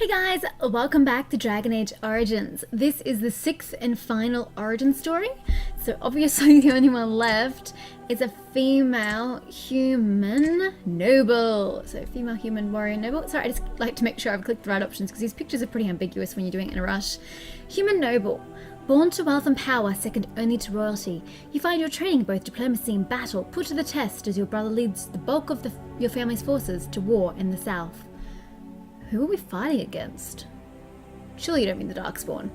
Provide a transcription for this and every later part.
Hey guys, welcome back to Dragon Age Origins. This is the 6th and final origin story. So obviously the only one left is a female human noble. So female human warrior noble. Sorry, I just like to make sure I've clicked the right options because these pictures are pretty ambiguous when you're doing it in a rush. Human noble. Born to wealth and power, second only to royalty. You find your training both diplomacy and battle put to the test as your brother leads the bulk of your family's forces to war in the south. Who are we fighting against? Surely you don't mean the Darkspawn.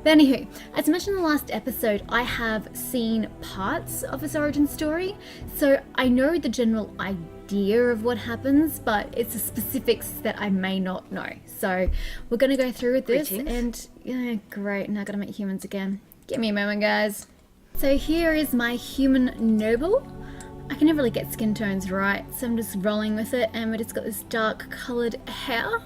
But anywho, as mentioned in the last episode, I have seen parts of this origin story, so I know the general idea of what happens, but it's the specifics that I may not know. So we're going to go through with this. Greetings. And yeah, great, now I gotta make humans again. Give me a moment, guys. So here is my human noble. I can never really get skin tones right, so I'm just rolling with it, and we just got this dark coloured hair.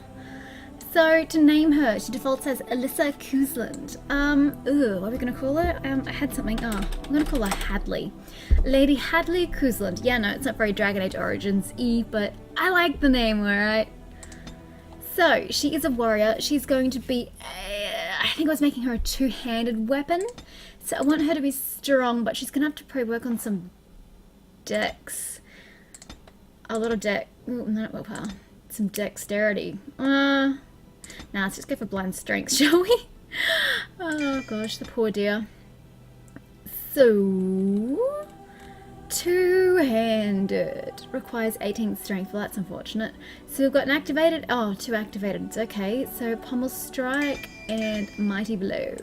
So, to name her, she defaults as Alyssa Cousland. What are we going to call her? I had something, I'm going to call her Hadley. Lady Hadley Cousland. Yeah, no, it's not very Dragon Age Origins-y, but I like the name, alright? So, she is a warrior. She's going to be, I think I was making her a two-handed weapon. So, I want her to be strong, but she's going to have to probably work on some dex. A lot of not willpower. Some dexterity. Nah, let's just go for blind strength, shall we? Oh gosh, the poor dear. So, two-handed. Requires 18 strength. Well, that's unfortunate. So we've got an activated, two activated. It's okay. So pommel strike and mighty blow.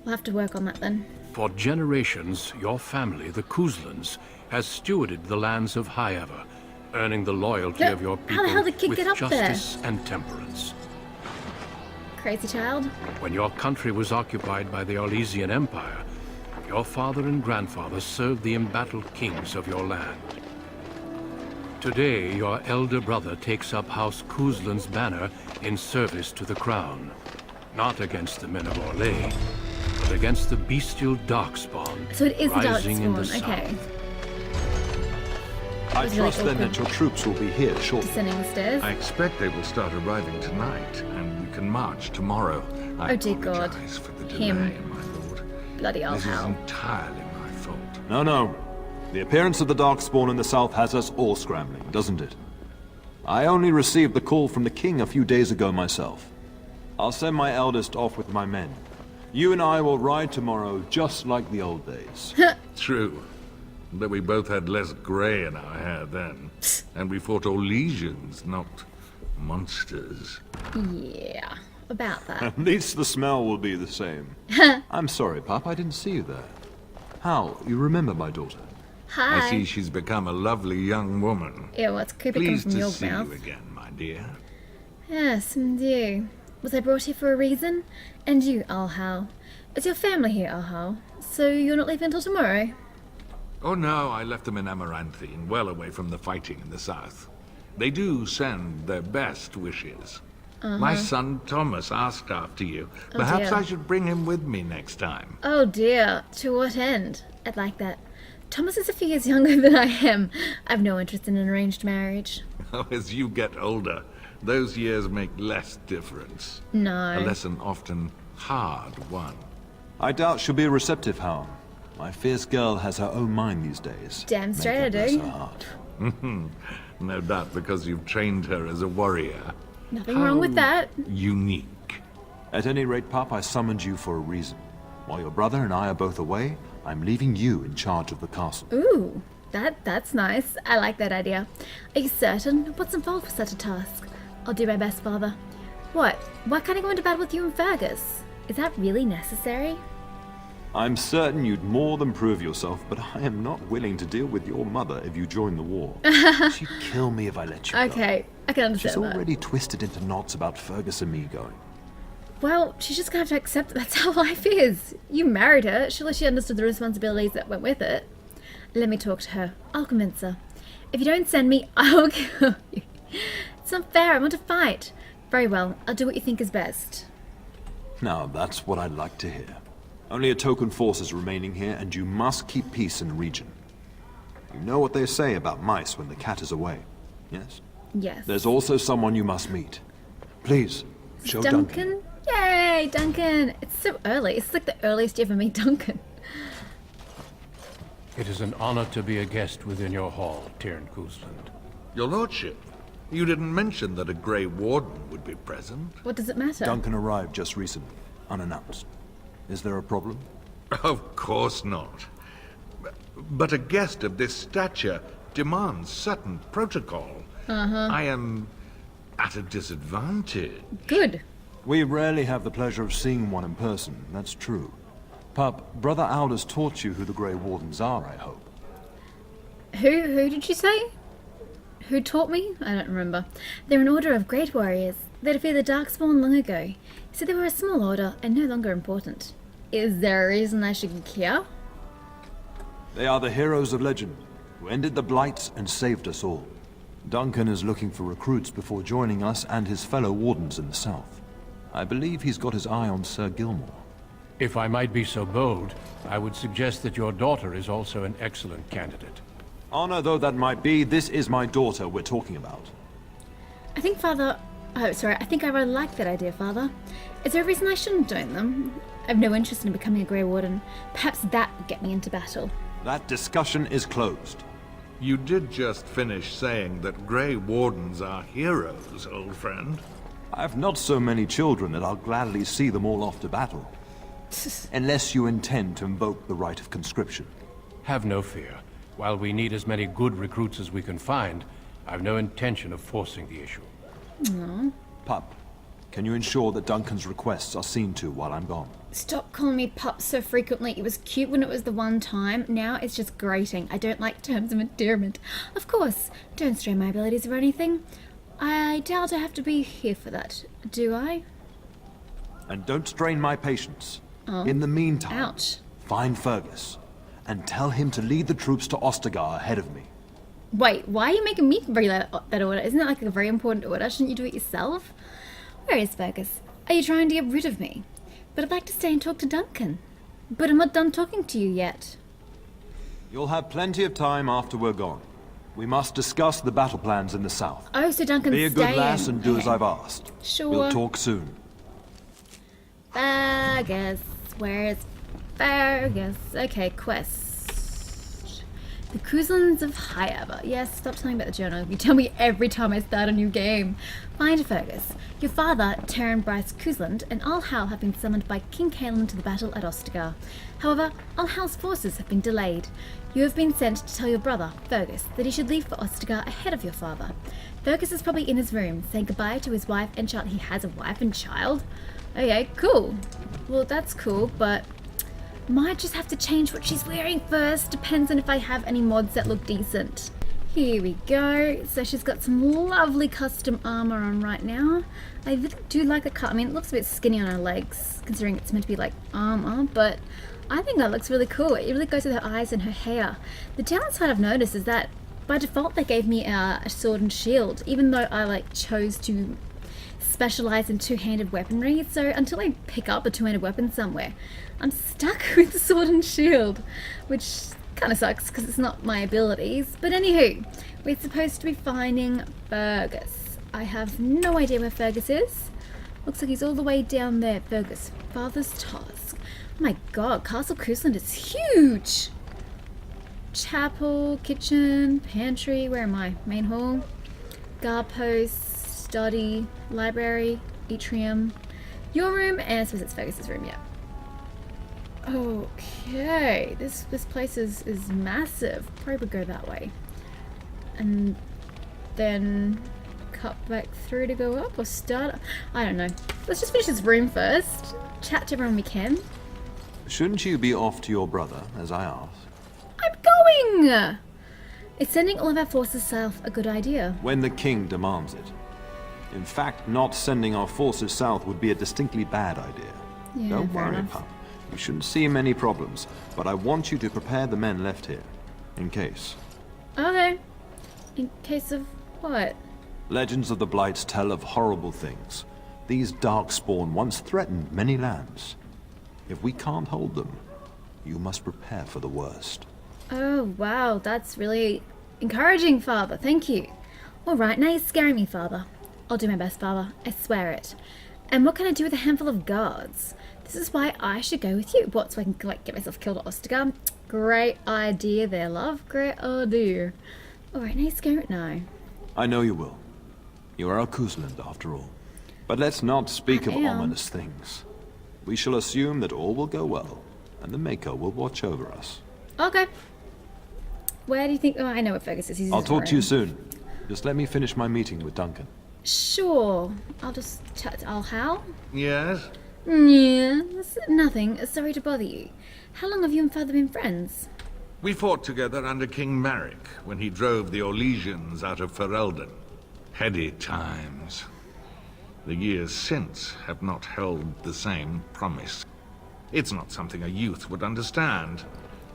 We'll have to work on that then. For generations, your family, the Couslands, has stewarded the lands of Highever, earning the loyalty of your people with justice and temperance. Crazy child. When your country was occupied by the Orlesian Empire, your father and grandfather served the embattled kings of your land. Today, your elder brother takes up House Cousland's banner in service to the crown, not against the men of Orlais, but against the bestial Darkspawn. So it is the Darkspawn, okay. I trust then that your troops will be here shortly. Descending the stairs. I expect they will start arriving tonight, and we can march tomorrow. Oh dear God. For the delay, my lord. Bloody old hell. This is entirely my fault. No. The appearance of the Darkspawn in the south has us all scrambling, doesn't it? I only received the call from the king a few days ago myself. I'll send my eldest off with my men. You and I will ride tomorrow just like the old days. True. But we both had less grey in our hair then. And we fought Orlesians, not monsters. Yeah, about that. At least the smell will be the same. I'm sorry, Pop, I didn't see you there. How? You remember my daughter? Hi. I see she's become a lovely young woman. Yeah, well, it's creepy coming from your mouth. Pleased to see you again, my dear. Yes, and you. Was I brought here for a reason? And you, Alhal. Is your family here, Alhal? So you're not leaving until tomorrow? Oh no, I left them in Amaranthine, well away from the fighting in the south. They do send their best wishes. My son Thomas asked after you. Perhaps I should bring him with me next time. Oh dear, to what end? I'd like that. Thomas is a few years younger than I am. I've no interest in an arranged marriage. As you get older, those years make less difference. No. A lesson often hard won. I doubt she'll be receptive, Hound. My fierce girl has her own mind these days. Damn straight I do. No doubt because you've trained her as a warrior. Nothing wrong with that. Unique. At any rate, Pop, I summoned you for a reason. While your brother and I are both away, I'm leaving you in charge of the castle. Ooh, that's nice. I like that idea. Are you certain? What's involved with such a task? I'll do my best, father. What? Why can't I go into battle with you and Fergus? Is that really necessary? I'm certain you'd more than prove yourself, but I am not willing to deal with your mother if you join the war. She'd kill me if I let you go. Okay, I can understand that. She's already twisted into knots about Fergus and me going. Well, she's just gonna have to accept that that's how life is. You married her, surely she understood the responsibilities that went with it. Let me talk to her. I'll convince her. If you don't send me, I'll kill you. It's not fair, I want to fight. Very well, I'll do what you think is best. Now, that's what I'd like to hear. Only a token force is remaining here, and you must keep peace in the region. You know what they say about mice when the cat is away, yes? Yes. There's also someone you must meet. Please, Show Duncan? Yay, Duncan! It's so early. It's like the earliest you ever meet Duncan. It is an honor to be a guest within your hall, Terran Cousland. Your lordship, you didn't mention that a Grey Warden would be present. What does it matter? Duncan arrived just recently, unannounced. Is there a problem? Of course not. But a guest of this stature demands certain protocol. I am at a disadvantage. Good. We rarely have the pleasure of seeing one in person, that's true. Pup, Brother Aldous taught you who the Grey Wardens are, I hope. Who did you say? Who taught me? I don't remember. They're an order of great warriors. They defeated the Darkspawn long ago. He said they were a small order and no longer important. Is there a reason I should care? They are the heroes of legend, who ended the Blights and saved us all. Duncan is looking for recruits before joining us and his fellow wardens in the south. I believe he's got his eye on Sir Gilmore. If I might be so bold, I would suggest that your daughter is also an excellent candidate. Honor though that might be, this is my daughter we're talking about. I think Father... Oh, sorry. I think I rather like that idea, Father. Is there a reason I shouldn't join them? I have no interest in becoming a Grey Warden. Perhaps that would get me into battle. That discussion is closed. You did just finish saying that Grey Wardens are heroes, old friend. I have not so many children that I'll gladly see them all off to battle. Unless you intend to invoke the right of conscription. Have no fear. While we need as many good recruits as we can find, I've no intention of forcing the issue. Pup, can you ensure that Duncan's requests are seen to while I'm gone? Stop calling me pup so frequently. It was cute when it was the one time. Now it's just grating. I don't like terms of endearment. Of course, don't strain my abilities or anything. I doubt I have to be here for that, do I? And don't strain my patience. In the meantime, Ouch. find Fergus and tell him to lead the troops to Ostagar ahead of me. Wait, why are you making me bring that order? Isn't that like a very important order? Shouldn't you do it yourself? Where is Fergus? Are you trying to get rid of me? But I'd like to stay and talk to Duncan. But I'm not done talking to you yet. You'll have plenty of time after we're gone. We must discuss the battle plans in the south. Oh, so Duncan's Be a staying. good lass and do as Okay. I've asked. Sure. We'll talk soon. Fergus. Where's Fergus? Okay, quest. The Couslands of Highever. Yes, stop telling me about the journal. You tell me every time I start a new game. Find Fergus. Your father, Terran Cousland, and All Hal have been summoned by King Caelan to the battle at Ostagar. However, All Hal's forces have been delayed. You have been sent to tell your brother, Fergus, that he should leave for Ostagar ahead of your father. Fergus is probably in his room, saying goodbye to his wife and child. He has a wife and child? Okay, cool. Well, that's cool, but might just have to change what she's wearing first. Depends on if I have any mods that look decent. Here we go. So she's got some lovely custom armor on right now. I really do like the cut. I mean, it looks a bit skinny on her legs, considering it's meant to be like armor, but I think that looks really cool. It really goes with her eyes and her hair. The downside I've noticed is that by default they gave me a sword and shield, even though I chose to specialize in two-handed weaponry. So until I pick up a two-handed weapon somewhere, I'm stuck with the sword and shield, which kind of sucks because it's not my abilities. But anywho, we're supposed to be finding Fergus. I have no idea where Fergus is. Looks like he's all the way down there. Fergus, Father's Task. Oh my god, Castle Cousland is huge! Chapel, kitchen, pantry, where am I? Main hall, guard post, study, library, atrium, your room, and I suppose it's Fergus's room, yeah. Okay, this place is massive. Probably would go that way. And then cut back through to go up or start. I don't know. Let's just finish this room first. Chat to everyone we can. Shouldn't you be off to your brother, as I asked? I'm going! Is sending all of our forces south a good idea? When the king demands it. In fact, not sending our forces south would be a distinctly bad idea. Yeah, Don't fair worry, enough. pup. You shouldn't see many problems, but I want you to prepare the men left here, in case. Okay. In case of what? Legends of the Blights tell of horrible things. These darkspawn once threatened many lands. If we can't hold them, you must prepare for the worst. Oh, wow. That's really encouraging, Father. Thank you. All right, now you're scaring me, Father. I'll do my best, Father. I swear it. And what can I do with a handful of guards? This is why I should go with you. What, so I can like get myself killed at Ostagar? Great idea there, love. Great idea. Alright, let's go now. I know you will. You are a Cousland, after all. But let's not speak of ominous things. We shall assume that all will go well, and the Maker will watch over us. Okay. Where do you think... Oh, I know where Fergus is. I'll talk to you soon. Just let me finish my meeting with Duncan. Sure. I'll just chat to Hal. Yes? Yes. Nothing. Sorry to bother you. How long have you and Father been friends? We fought together under King Merrick when he drove the Orlesians out of Ferelden. Heady times. The years since have not held the same promise. It's not something a youth would understand.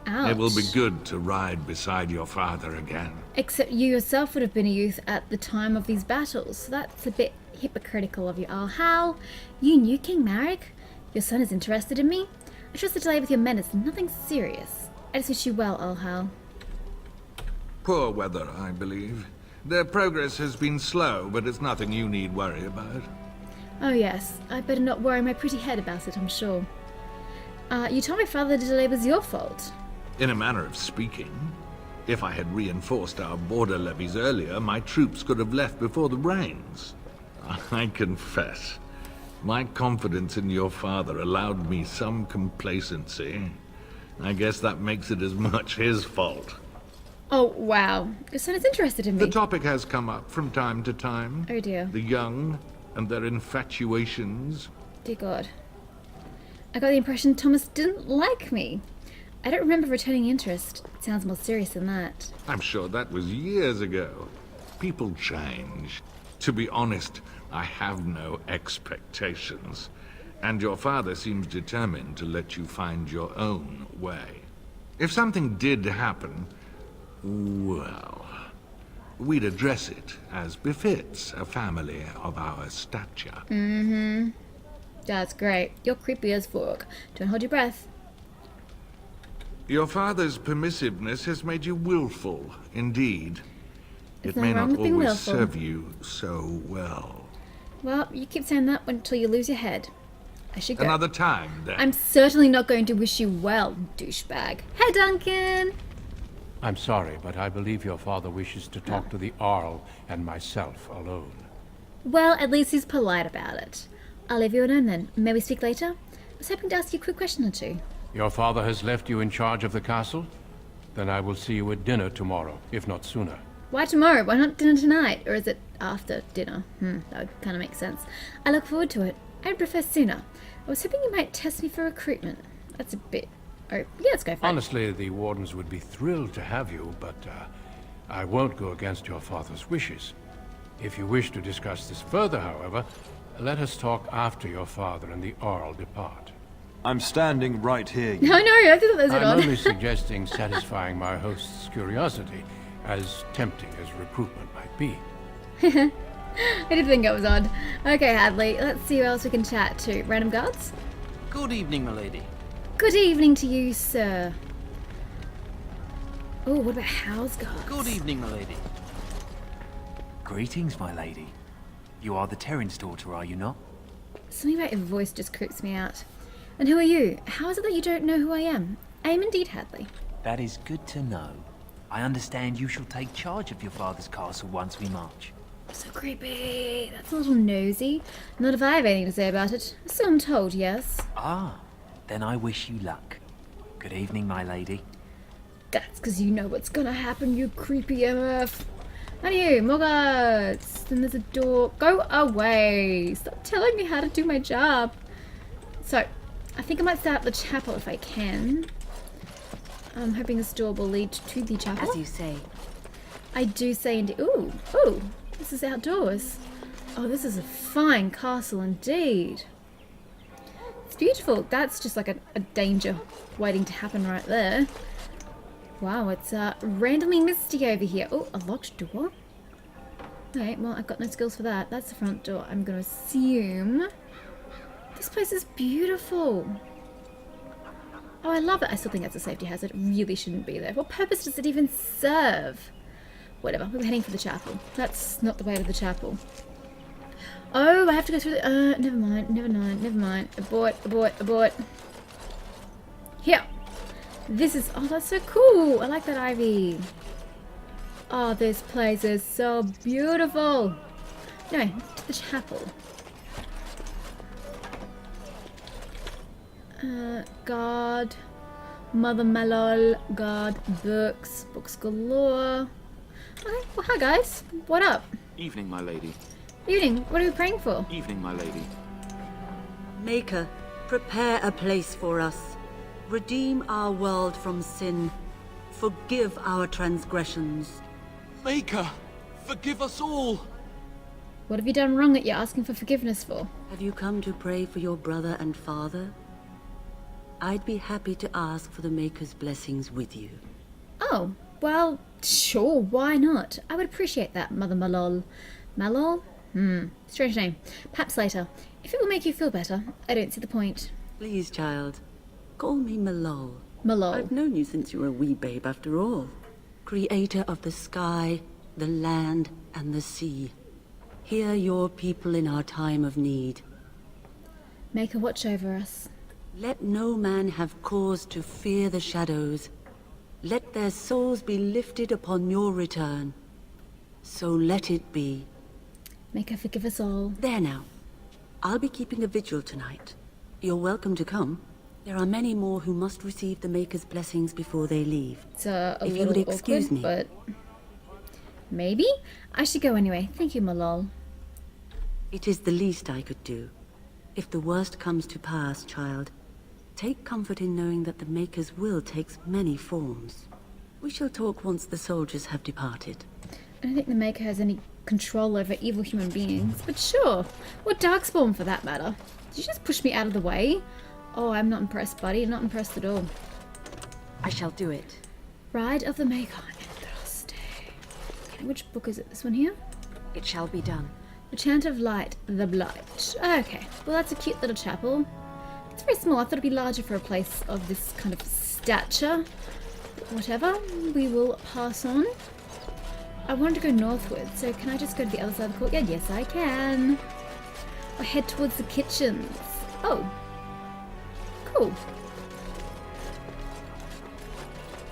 Ouch. It will be good to ride beside your father again. Except you yourself would have been a youth at the time of these battles, so that's a bit hypocritical of you, Hal. You knew King Marek? Your son is interested in me? I trust the delay with your men is nothing serious. I just wish you well, Hal. Poor weather, I believe. Their progress has been slow, but it's nothing you need worry about. Oh yes, I better not worry my pretty head about it, I'm sure. You told my father the delay was your fault. In a manner of speaking. If I had reinforced our border levies earlier, my troops could have left before the rains. I confess, my confidence in your father allowed me some complacency. I guess that makes it as much his fault. Oh, wow. Your son is interested in me. The topic has come up from time to time. Oh dear. The young and their infatuations. Dear God. I got the impression Thomas didn't like me. I don't remember returning interest. It sounds more serious than that. I'm sure that was years ago. People change. To be honest, I have no expectations. And your father seems determined to let you find your own way. If something did happen, well, we'd address it as befits a family of our stature. Mm-hmm. That's great. You're creepy as fuck. Don't hold your breath. Your father's permissiveness has made you willful, indeed. There's It may nothing wrong not with being always willful. serve you so well. Well, you keep saying that until you lose your head. I should go. Another time, then. I'm certainly not going to wish you well, douchebag. Hey, Duncan! I'm sorry, but I believe your father wishes to talk to the Arl and myself alone. Well, at least he's polite about it. I'll leave you alone then. May we speak later? I was hoping to ask you a quick question or two. Your father has left you in charge of the castle? Then I will see you at dinner tomorrow, if not sooner. Why tomorrow? Why not dinner tonight? Or is it after dinner? That would kind of make sense. I look forward to it. I'd prefer sooner. I was hoping you might test me for recruitment. That's a bit... Oh, yeah, let's go for it. Honestly, the wardens would be thrilled to have you, but I won't go against your father's wishes. If you wish to discuss this further, however, let us talk after your father and the Arl depart. I'm standing right here. No, I thought that was it I'm on. only suggesting satisfying my host's curiosity, as tempting as recruitment might be. I did think it was odd. Okay, Hadley, let's see who else we can chat to. Random guards? Good evening, milady. Good evening to you, sir. Oh, what about house guards? Good evening, milady. Greetings, my lady. You are the Terran's daughter, are you not? Something about your voice just creeps me out. And who are you? How is it that you don't know who I am? I am indeed Hadley. That is good to know. I understand you shall take charge of your father's castle once we march. So creepy. That's a little nosy. Not if I have anything to say about it. So I'm told, yes. Ah, then I wish you luck. Good evening, my lady. That's because you know what's gonna happen, you creepy MF. And you, more guards. Then there's a door. Go away. Stop telling me how to do my job. So, I think I might start up the chapel if I can. I'm hoping this door will lead to the chapel. As you say. I do say indeed. Ooh, this is outdoors. Oh, this is a fine castle indeed. It's beautiful. That's just like a danger waiting to happen right there. Wow, it's randomly misty over here. Oh, a locked door. Okay, well, I've got no skills for that. That's the front door. I'm going to assume. This place is beautiful. Oh, I love it. I still think that's a safety hazard. It really shouldn't be there. What purpose does it even serve? Whatever. We're heading for the chapel. That's not the way to the chapel. Oh, I have to go through the... never mind. Abort. Here. This is... Oh, that's so cool. I like that ivy. Oh, this place is so beautiful. Anyway, to the chapel. God. Mother Malol. God. Books. Books galore. Okay, well, hi guys. What up? Evening, my lady. Evening. What are we praying for? Evening, my lady. Maker, prepare a place for us. Redeem our world from sin. Forgive our transgressions. Maker, forgive us all! What have you done wrong that you're asking for forgiveness for? Have you come to pray for your brother and father? I'd be happy to ask for the Maker's blessings with you. Oh, well, sure, why not? I would appreciate that, Mother Malol. Malol? Strange name. Perhaps later. If it will make you feel better, I don't see the point. Please, child, call me Malol. Malol. I've known you since you were a wee babe after all. Creator of the sky, the land, and the sea. Hear your people in our time of need. Make a watch over us. Let no man have cause to fear the shadows. Let their souls be lifted upon your return. So let it be. Make her forgive us all. There now. I'll be keeping a vigil tonight. You're welcome to come. There are many more who must receive the Maker's blessings before they leave. It's a If you little would excuse awkward, me. but... Maybe? I should go anyway. Thank you, Malol. It is the least I could do. If the worst comes to pass, child, take comfort in knowing that the Maker's will takes many forms. We shall talk once the soldiers have departed. I don't think the Maker has any control over evil human beings, but sure. Or Darkspawn for that matter. Did you just push me out of the way? Oh, I'm not impressed, buddy. Not impressed at all. I shall do it. Ride of the Maker. Interesting. Okay, which book is it? This one here? It shall be done. The Chant of Light, the Blight. Okay, well that's a cute little chapel. It's very small. I thought it'd be larger for a place of this kind of stature. But whatever, we will pass on. I wanted to go northward, so can I just go to the other side of the courtyard? Yes, I can. Or head towards the kitchens. Oh. Cool.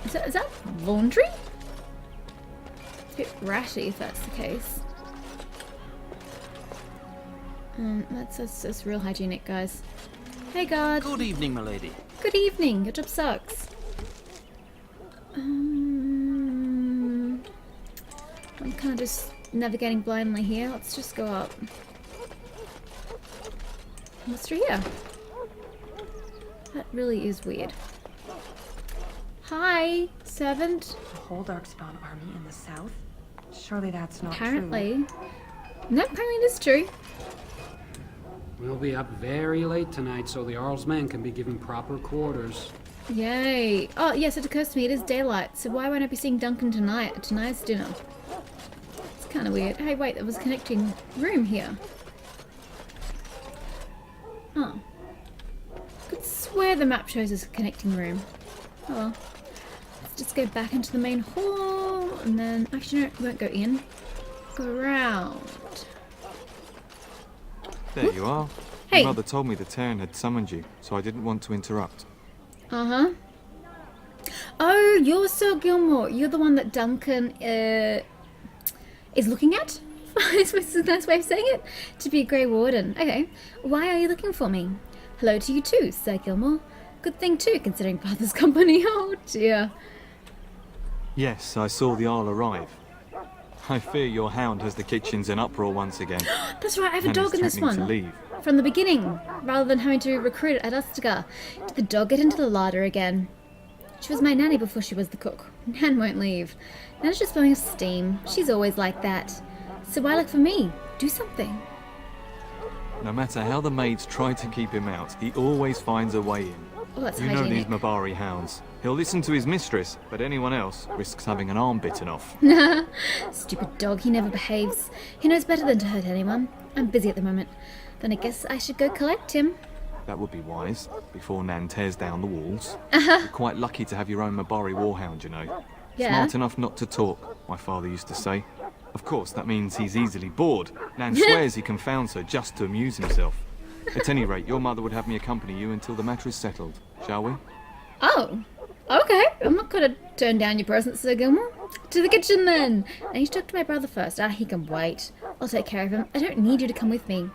Is that laundry? It's a bit ratty if that's the case. That's real hygienic, guys. Hey, guard. Good evening, my lady. Good evening. Your job sucks. I'm kind of just navigating blindly here. Let's just go up. What's through here? That really is weird. Hi, servant. A whole Darkspawn army in the south? Surely that's not Apparently. No, apparently it is true. We'll be up very late tonight, so the Earl's men can be given proper quarters. Yay. Oh, yes, it occurs to me it is daylight, so why won't I be seeing Duncan tonight at tonight's dinner? It's kind of weird. Hey, wait, there was a connecting room here. Oh. I could swear the map shows us a connecting room. Oh well. Let's just go back into the main hall, and then... Actually, no, we won't go in. Go around. There you are. Hey. Your mother told me the Terran had summoned you, so I didn't want to interrupt. Uh-huh. Oh, you're Sir Gilmore. You're the one that Duncan is looking at? I suppose it's a nice way of saying it. To be a Grey Warden. Okay. Why are you looking for me? Hello to you too, Sir Gilmore. Good thing too, considering father's company. Oh dear. Yes, I saw the Arl arrive. I fear your hound has the kitchens in uproar once again. That's right, I have a and dog is in this threatening one. to leave. From the beginning, rather than having to recruit it at Ustigar. Did the dog get into the larder again? She was my nanny before she was the cook. Nan won't leave. Nan's just blowing off steam. She's always like that. So why look for me? Do something. No matter how the maids try to keep him out, he always finds a way in. Oh, that's You know these hygienic. Mabari hounds. He'll listen to his mistress, but anyone else risks having an arm bitten off. Stupid dog, he never behaves. He knows better than to hurt anyone. I'm busy at the moment. Then I guess I should go collect him. That would be wise, before Nan tears down the walls. You're quite lucky to have your own Mabari warhound, you know. Yeah. Smart enough not to talk, my father used to say. Of course, that means he's easily bored. Nan swears he confounds her just to amuse himself. At any rate, your mother would have me accompany you until the matter is settled, shall we? Oh, okay. I'm not gonna turn down your presence, Sir Gilmore. To the kitchen, then. I need to talk to my brother first. He can wait. I'll take care of him. I don't need you to come with me.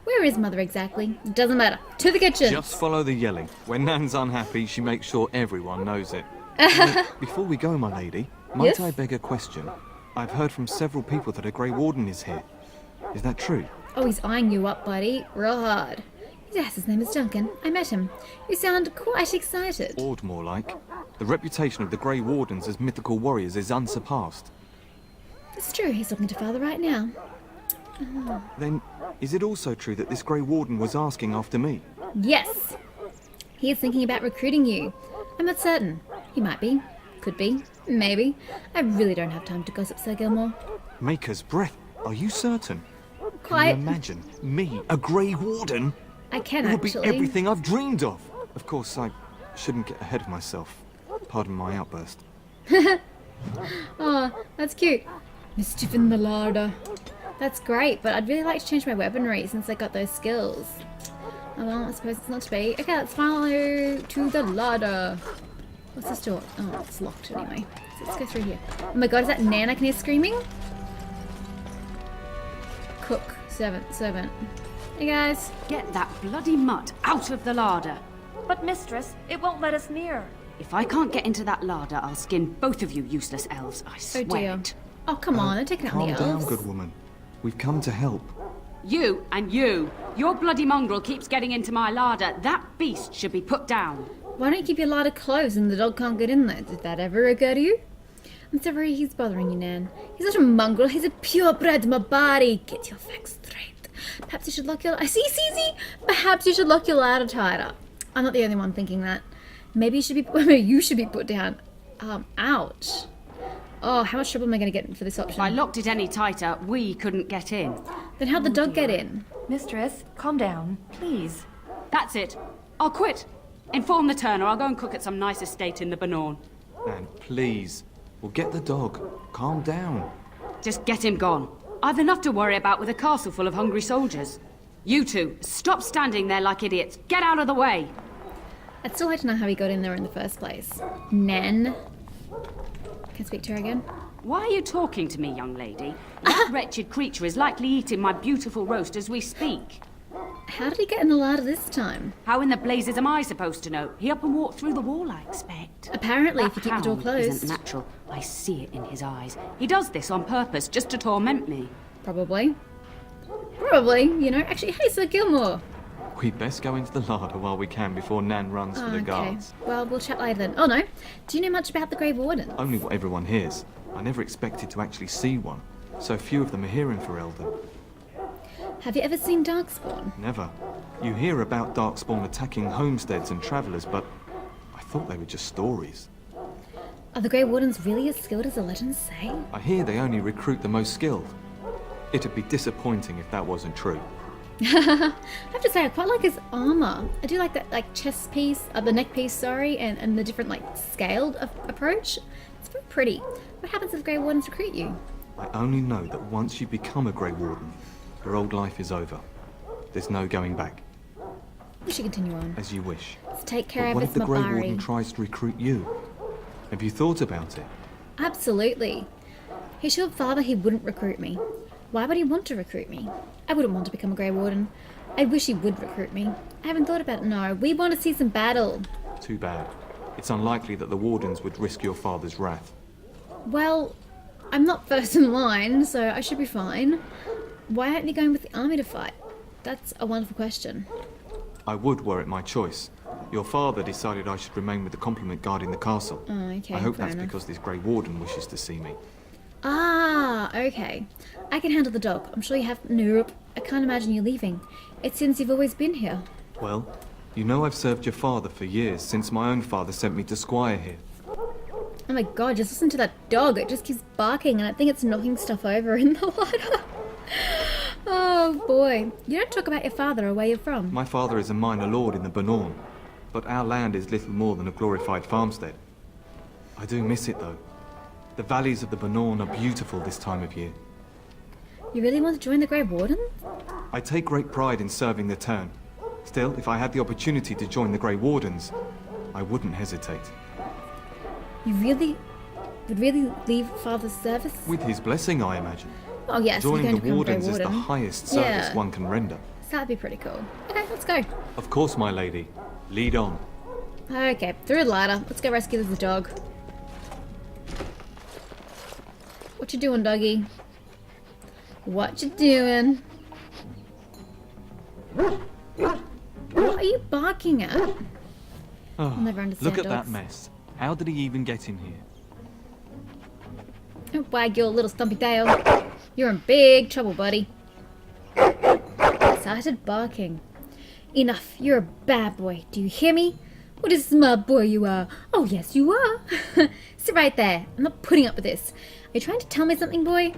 Where is Mother exactly? Doesn't matter. To the kitchen. Just follow the yelling. When Nan's unhappy, she makes sure everyone knows it. Before we go, my lady, might I beg a question? I've heard from several people that a Grey Warden is here. Is that true? Oh, he's eyeing you up, buddy. Real hard. Yes, his name is Duncan. I met him. You sound quite excited. Awed, more like. The reputation of the Grey Wardens as mythical warriors is unsurpassed. It's true. He's talking to Father right now. Then, is it also true that this Grey Warden was asking after me? Yes. He is thinking about recruiting you. I'm not certain. He might be. Could be. Maybe. I really don't have time to gossip, Sir Gilmore. Maker's breath. Are you certain? Quite. Can you imagine me, a Grey Warden? I can It would actually. be everything I've dreamed of. Of course, I shouldn't get ahead of myself. Pardon my outburst. Oh, that's cute. Mischief in the larder. That's great, but I'd really like to change my weaponry since I got those skills. Oh well, I suppose it's not to be. Okay, let's follow to the larder. What's this door? Oh, it's locked anyway. So let's go through here. Oh my god, is that Nan I can hear screaming? Cook, servant. Hey guys. Get that bloody mutt out of the larder. But mistress, it won't let us near. If I can't get into that larder, I'll skin both of you useless elves, I swear it. Oh, come on, I'm taking out the elves. Calm down, good woman. We've come to help. You and you. Your bloody mongrel keeps getting into my larder. That beast should be put down. Why don't you keep your larder closed and the dog can't get in there? Did that ever occur to you? I'm sorry he's bothering you, Nan. He's not a mongrel, he's a purebred Mabari. Get your facts straight. Perhaps you should lock your... See. Perhaps you should lock your larder tighter. I'm not the only one thinking that. Maybe you should be put down. Ouch. Oh, how much trouble am I going to get for this option? If I locked it any tighter, we couldn't get in. Then how'd the dog get in? Mistress, calm down, please. That's it. I'll quit. Inform the Turner. I'll go and cook at some nice estate in the Banorn. Nan, please. We'll get the dog. Calm down. Just get him gone. I've enough to worry about with a castle full of hungry soldiers. You two, stop standing there like idiots. Get out of the way. I'd still like to know how he got in there in the first place. Nan. Can I speak to her again? Why are you talking to me, young lady? That wretched creature is likely eating my beautiful roast as we speak. How did he get in the larder this time? How in the blazes am I supposed to know? He up and walked through the wall, I expect. Apparently, That if you keep the door hound closed. isn't natural. I see it in his eyes. He does this on purpose, just to torment me. Probably. You know. Actually, hey, Sir Gilmore. We'd best go into the larder while we can before Nan runs for the guards. Well, we'll chat later then. Oh no. Do you know much about the Grey Warden? Only what everyone hears. I never expected to actually see one. So few of them are here in Eldon. Have you ever seen Darkspawn? Never. You hear about Darkspawn attacking homesteads and travellers, but I thought they were just stories. Are the Grey Wardens really as skilled as the legends say? I hear they only recruit the most skilled. It'd be disappointing if that wasn't true. I have to say, I quite like his armor. I do like that, chest piece, the neck piece, sorry, and the different, scaled approach. It's very pretty. What happens if Grey Wardens recruit you? I only know that once you become a Grey Warden, your old life is over. There's no going back. We should continue on. As you wish. Let's take care But of what this if the Grey Warden Mabari. tries to recruit you? Have you thought about it? Absolutely. He assured Father he wouldn't recruit me. Why would he want to recruit me? I wouldn't want to become a Grey Warden. I wish he would recruit me. I haven't thought about it, no. We want to see some battle. Too bad. It's unlikely that the Wardens would risk your father's wrath. Well, I'm not first in line, so I should be fine. Why aren't you going with the army to fight? That's a wonderful question. I would were it my choice. Your father decided I should remain with the complement guarding the castle. Oh, okay, I hope fair that's enough. because this Grey Warden wishes to see me. Ah, okay. I can handle the dog. I'm sure you have... Nope. I can't imagine you leaving. It seems you've always been here. Well, you know I've served your father for years, since my own father sent me to squire here. Oh my god, just listen to that dog. It just keeps barking and I think it's knocking stuff over in the larder. Oh boy. You don't talk about your father or where you're from. My father is a minor lord in the Banorn, but our land is little more than a glorified farmstead. I do miss it though. The valleys of the Banorn are beautiful this time of year. You really want to join the Grey Warden? I take great pride in serving the Terran. Still, if I had the opportunity to join the Grey Wardens, I wouldn't hesitate. You really would really leave Father's service? With his blessing, I imagine. Oh yes, you're Joining going to the become Grey Wardens is the Warden. highest service one can render. So that'd be pretty cool. Okay, let's go. Of course, my lady. Lead on. Okay, through the ladder. Let's go rescue the dog. What you doing, doggy? What you doing? What are you barking at? Oh, I'll never understand look at dogs. that mess. How did he even get in here? Don't wag your little stumpy tail. You're in big trouble, buddy. Excited barking. Enough. You're a bad boy. Do you hear me? What a smart boy you are. Oh, yes, you are. Sit right there. I'm not putting up with this. Are you trying to tell me something, boy?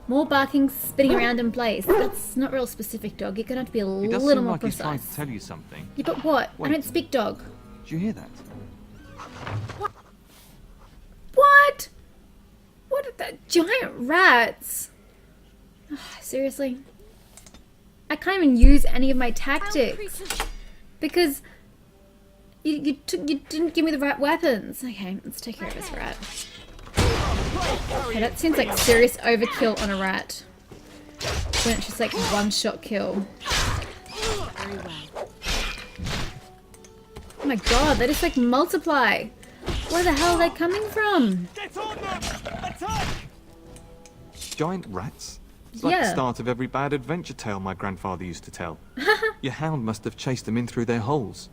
More barking, spinning around in place. That's not real specific, dog. You're going to have to be a It does little seem more like he's trying precise. to tell you something. Yeah, but what? I Wait. don't speak dog. Did you hear that? What? What are the giant rats? Ugh, seriously? I can't even use any of my tactics because you didn't give me the right weapons. Okay, let's take care of this rat. Okay, that seems like serious overkill on a rat. When it's just like one-shot kill. Oh my god, they just like multiply. Where the hell are they coming from? Giant rats? It's like the Yeah. start of every bad adventure tale my grandfather used to tell. Your hound must have chased them in through their holes.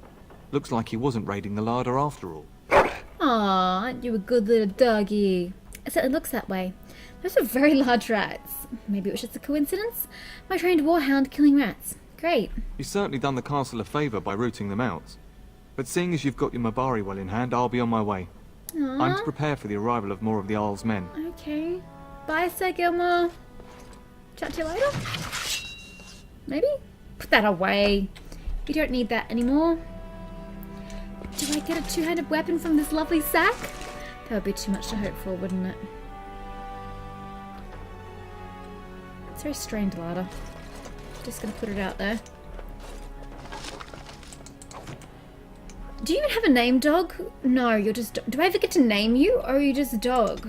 Looks like he wasn't raiding the larder after all. Aw, aren't you a good little doggy? It certainly looks that way. Those are very large rats. Maybe it was just a coincidence? My trained warhound killing rats. Great. You've certainly done the castle a favour by rooting them out. But seeing as you've got your Mabari well in hand, I'll be on my way. I'm to Aww. prepare for the arrival of more of the Isle's men. Okay. Bye, Sir Gilmore. Chat to you later? Maybe? Put that away. You don't need that anymore. Do I get a two-handed weapon from this lovely sack? That would be too much to hope for, wouldn't it? It's very strained, larder. Just gonna put it out there. Do you even have a name, dog? No, you're just... Do I ever get to name you, or are you just a dog?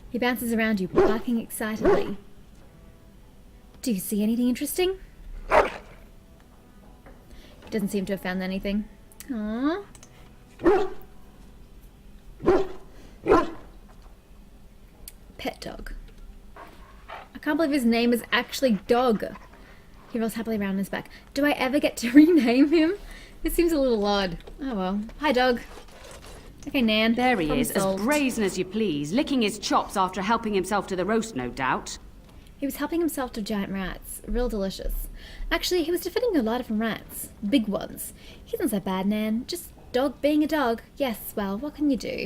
He bounces around you, barking excitedly. Do you see anything interesting? He doesn't seem to have found anything. Aww. Pet dog. I can't believe his name is actually Dog. He rolls happily around on his back. Do I ever get to rename him? This seems a little odd. Oh well. Hi, Dog. Okay, Nan. There he Problem is, as solved. brazen as you please, licking his chops after helping himself to the roast, no doubt. He was helping himself to giant rats. Real delicious. Actually, he was defending a lot of rats. Big ones. He isn't so bad, Nan. Just dog being a dog. Yes, well, what can you do?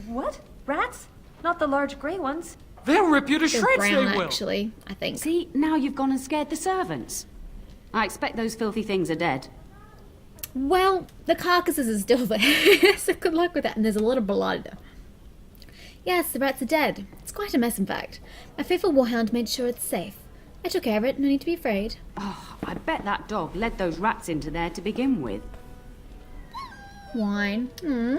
What? Rats? Not the large grey ones. They'll rip you to They're shreds, brown, they will. actually, I think. See, now you've gone and scared the servants. I expect those filthy things are dead. Well, the carcasses are still there, so good luck with that. And there's a lot of blood. Yes, the rats are dead. It's quite a mess, in fact. My faithful warhound made sure it's safe. I took care of it, no need to be afraid. Oh, I bet that dog led those rats into there to begin with. Wine. Hmm?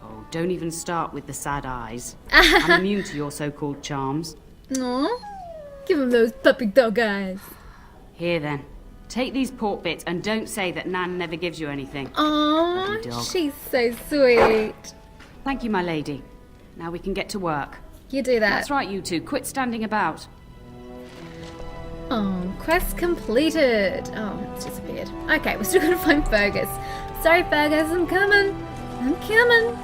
Oh, don't even start with the sad eyes. I'm immune to your so-called charms. Aw. Give him those puppy dog eyes. Here then, take these pork bits and don't say that Nan never gives you anything. Aw, Lovely dog. she's so sweet. Thank you, my lady. Now we can get to work. You do that. That's right, you two. Quit standing about. Oh, quest completed. Oh, it's disappeared. Okay, we're still gonna find Fergus. Sorry, Fergus, I'm coming. I'm coming.